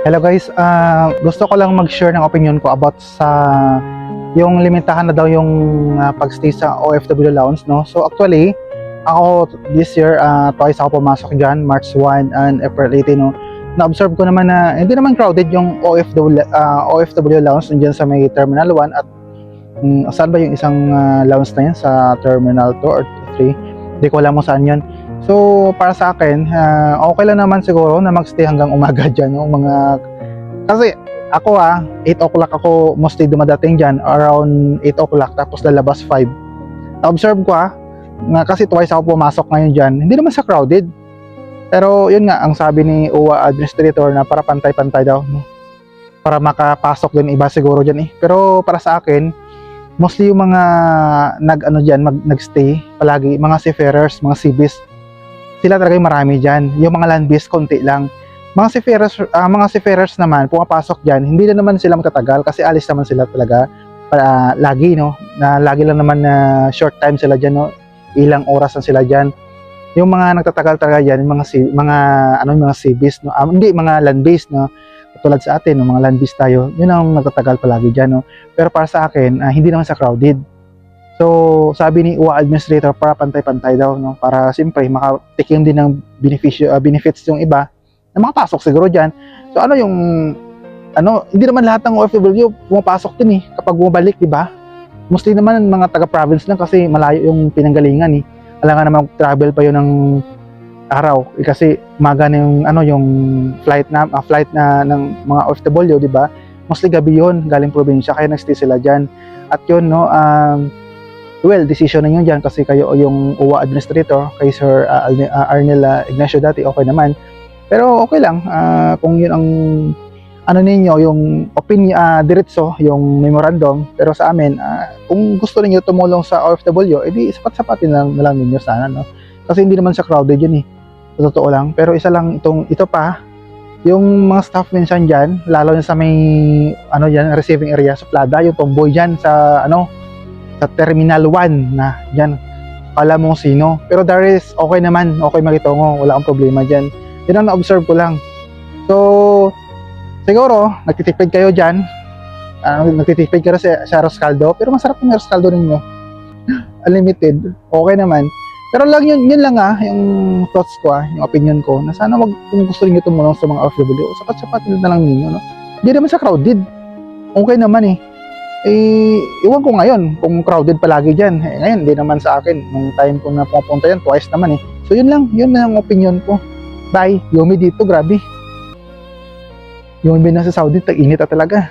Hello guys, gusto ko lang mag-share ng opinion ko about sa yung limitahan na daw yung pagstay sa OFW lounge, no? So actually, ako this year, twice ako pumasok dyan, March 1 and April 18, no? Na-observe ko naman na hindi naman crowded yung OFW lounge dyan sa may Terminal 1 at saan ba yung isang lounge na yan sa Terminal 2 or 3? Hindi ko alam mo saan yun. So, para sa akin, okay lang naman siguro na magstay hanggang umaga dyan, no? Kasi ako 8 o'clock ako mostly dumadating dyan, around 8 o'clock, tapos lalabas 5. Na-observe ko nga kasi twice ako pumasok ngayon dyan, hindi naman sa crowded. Pero yun nga, ang sabi ni UWA administrator na para pantay-pantay daw, no? Para makapasok din iba siguro dyan eh. Pero para sa akin, mostly yung mga nagstay palagi, mga seafarers, mga seabees, sila talaga yung marami dyan. Yung mga land-based, konti lang. Mga seafarers naman, pumapasok dyan, hindi na naman sila magtatagal kasi alis naman sila talaga lagi, no? Na lagi lang naman na short time sila dyan, no? Ilang oras lang sila dyan. Yung mga nagtatagal talaga dyan, yung mga seabees, no? Hindi, mga land-based, no? Tulad sa atin, no? Mga land-based tayo, yun ang nagtatagal palagi dyan, no? Pero para sa akin, hindi naman sa crowded. So, sabi ni UWA administrator, para pantay-pantay daw, no? Para siyempre makatikim din ng benefits yung iba na makapasok siguro dyan. So, hindi naman lahat ng OFW pumapasok din eh, kapag bumabalik, di ba? Mostly naman mga taga-province lang kasi malayo yung pinanggalingan eh. Alam nga naman travel pa yun ng araw eh, kasi umaga na yung flight na ng mga OFW, di ba? Mostly gabi yun, galing probinsya, kaya nagstay sila dyan. At yun, no, well, decision na yun dyan kasi kayo yung UWA administrator, kay Sir Arnel Ignacio dati, okay naman. Pero okay lang, kung yun ang ninyo, yung opinion, diretso, yung memorandum. Pero sa amin, kung gusto niyo tumulong sa OFW, edi sapat-sapatin na lang ninyo sana, no? Kasi hindi naman sa crowded yun eh, sa totoo lang. Pero ito pa, yung mga staff minsan dyan, lalo na sa may, receiving area, sa Plada, yung tomboy dyan sa sa Terminal 1 na dyan, alam mo sino. Pero there is okay naman, okay makitungo, wala akong problema dyan. Yun ang na-observe ko lang. So, siguro, nagtitipid kayo dyan, nagtitipid kayo sa Roscaldo, pero masarap yung Roscaldo ninyo. Unlimited, okay naman. Pero lang yun lang yung thoughts ko, yung opinion ko, na sana kung gusto niyo tumulong sa mga OFW, sapat-sapat na lang ninyo, no? Hindi naman sa crowded, okay naman eh. Iwan ko ngayon kung crowded palagi dyan. Ngayon, hindi naman sa akin. Nung time ko na pumunta yan, twice naman eh. So yun lang ang opinion ko. Bye. Yumi dito, grabe. Yumi na sa Saudi, tag-init talaga.